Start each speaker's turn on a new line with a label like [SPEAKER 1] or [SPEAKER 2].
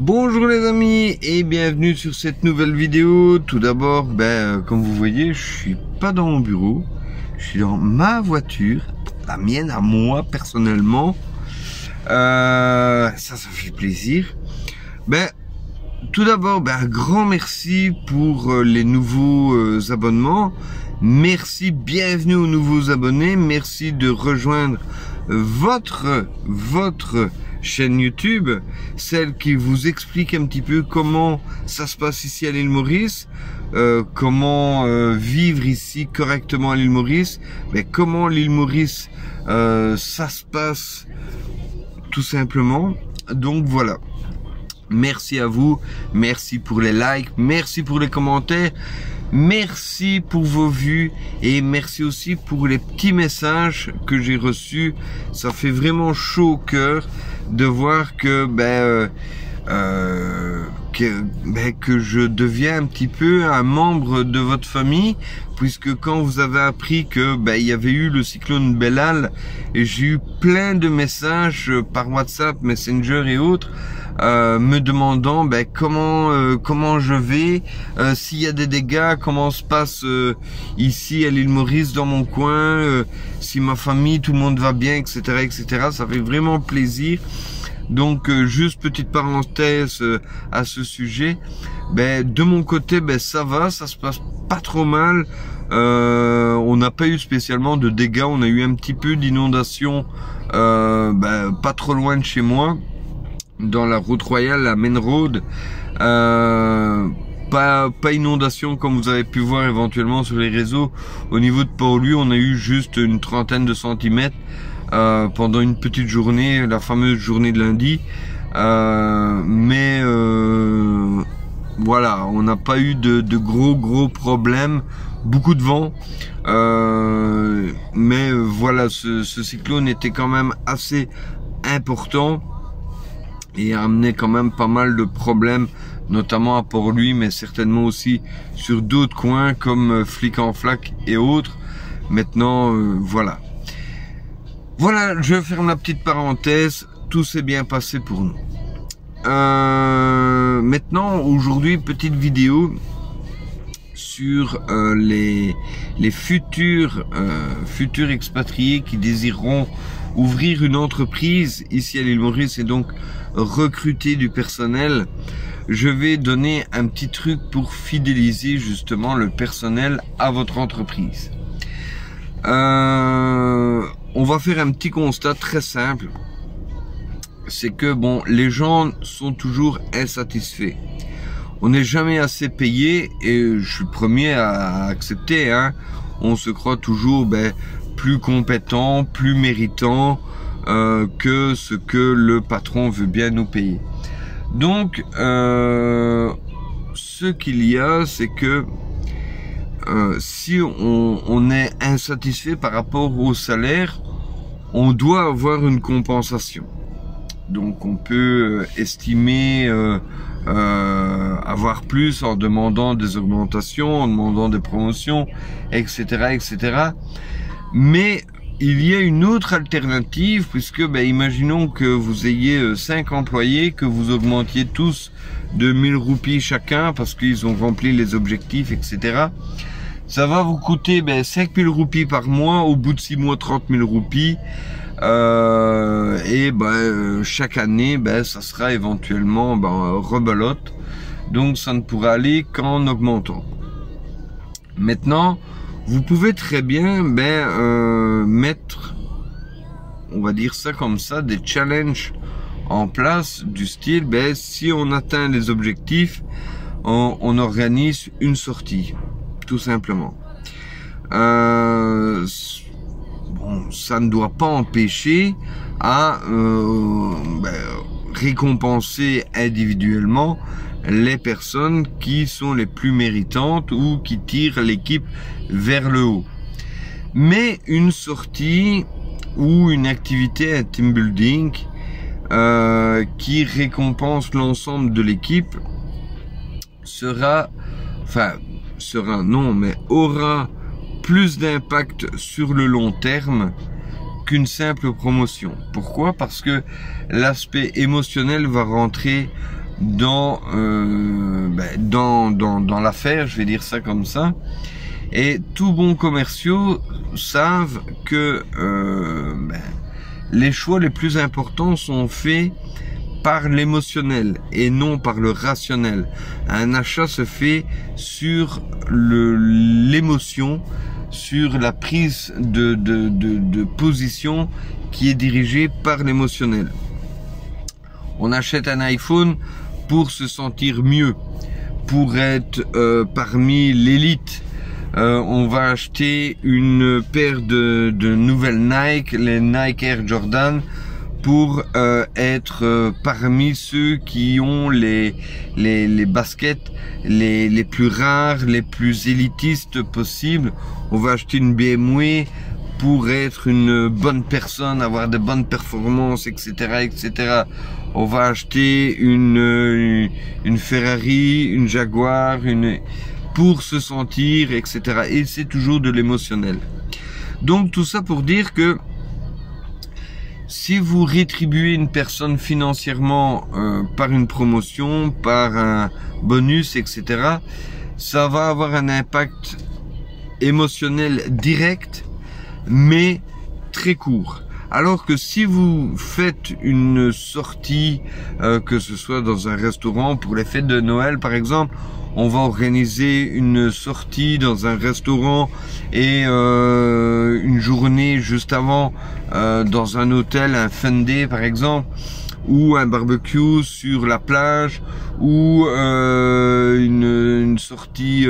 [SPEAKER 1] Bonjour les amis et bienvenue sur cette nouvelle vidéo. Tout d'abord, comme vous voyez, je suis pas dans mon bureau, je suis dans ma voiture, la mienne à moi personnellement. Ça fait plaisir. Tout d'abord, un grand merci pour les nouveaux abonnements. Merci, bienvenue aux nouveaux abonnés. Merci de rejoindre votre chaîne YouTube, celle qui vous explique un petit peu comment ça se passe ici à l'île Maurice, comment vivre ici correctement à l'île Maurice, comment l'île Maurice ça se passe tout simplement. Donc voilà, merci à vous, merci pour les likes, merci pour les commentaires, merci pour vos vues et merci aussi pour les petits messages que j'ai reçus. Ça fait vraiment chaud au cœur de voir que que je deviens un petit peu un membre de votre famille, puisque quand vous avez appris que il y avait eu le cyclone Bellal, et j'ai eu plein de messages par WhatsApp, Messenger et autres, me demandant comment je vais, s'il y a des dégâts, comment se passe ici à l'île Maurice dans mon coin, si ma famille, tout le monde va bien, etc., etc. Ça fait vraiment plaisir. Donc juste petite parenthèse à ce sujet. De mon côté, ça va, ça se passe pas trop mal. On n'a pas eu spécialement de dégâts. On a eu un petit peu d'inondation pas trop loin de chez moi, dans la route royale, la main road. Pas inondation comme vous avez pu voir éventuellement sur les réseaux. Au niveau de Port-Louis, on a eu juste une trentaine de centimètres pendant une petite journée, la fameuse journée de lundi. Voilà, on n'a pas eu de gros problèmes. Beaucoup de vent, voilà, ce cyclone était quand même assez important et a amené quand même pas mal de problèmes, notamment à Port-Louis, mais certainement aussi sur d'autres coins comme Flic-en-Flac et autres. Maintenant, voilà, je ferme la petite parenthèse. Tout s'est bien passé pour nous. Maintenant, aujourd'hui, petite vidéo sur les futurs expatriés qui désireront ouvrir une entreprise ici à l'île Maurice et donc recruter du personnel. Je vais donner un petit truc pour fidéliser justement le personnel à votre entreprise. On va faire un petit constat très simple. C'est que les gens sont toujours insatisfaits. On n'est jamais assez payé et je suis le premier à accepter. On se croit toujours plus compétent, plus méritant que ce que le patron veut bien nous payer. Donc, ce qu'il y a, c'est que si on est insatisfait par rapport au salaire, on doit avoir une compensation. Donc, on peut estimer avoir plus en demandant des augmentations, en demandant des promotions, etc., etc. Mais il y a une autre alternative, puisque imaginons que vous ayez 5 employés, que vous augmentiez tous de 1000 roupies chacun parce qu'ils ont rempli les objectifs, etc. Ça va vous coûter 5000 roupies par mois, au bout de 6 mois 30 000 roupies. Chaque année, ça sera éventuellement rebelote. Donc ça ne pourra aller qu'en augmentant. Maintenant, vous pouvez très bien mettre, on va dire ça comme ça, des challenges en place du style, si on atteint les objectifs, on organise une sortie, tout simplement. Ça ne doit pas empêcher à récompenser individuellement les personnes qui sont les plus méritantes ou qui tirent l'équipe vers le haut. Mais une sortie ou une activité, un team building qui récompense l'ensemble de l'équipe aura plus d'impact sur le long terme qu'une simple promotion. Pourquoi? Parce que l'aspect émotionnel va rentrer dans l'affaire, je vais dire ça comme ça. Et tous bons commerciaux savent que les choix les plus importants sont faits par l'émotionnel et non par le rationnel. Un achat se fait sur l'émotion, sur la prise de position qui est dirigée par l'émotionnel. On achète un iPhone pour se sentir mieux, pour être parmi l'élite. On va acheter une paire de nouvelles Nike, les Nike Air Jordan, pour être parmi ceux qui ont les baskets les plus rares, les plus élitistes possibles. On va acheter une BMW pour être une bonne personne, avoir de bonnes performances, etc., etc. On va acheter une Ferrari, une Jaguar, pour se sentir, etc. Et c'est toujours de l'émotionnel. Donc tout ça pour dire que si vous rétribuez une personne financièrement par une promotion, par un bonus, etc., ça va avoir un impact émotionnel direct, mais très court. Alors que si vous faites une sortie, que ce soit dans un restaurant pour les fêtes de Noël par exemple, on va organiser une sortie dans un restaurant et une journée juste avant dans un hôtel, un fun day par exemple, ou un barbecue sur la plage, ou une sortie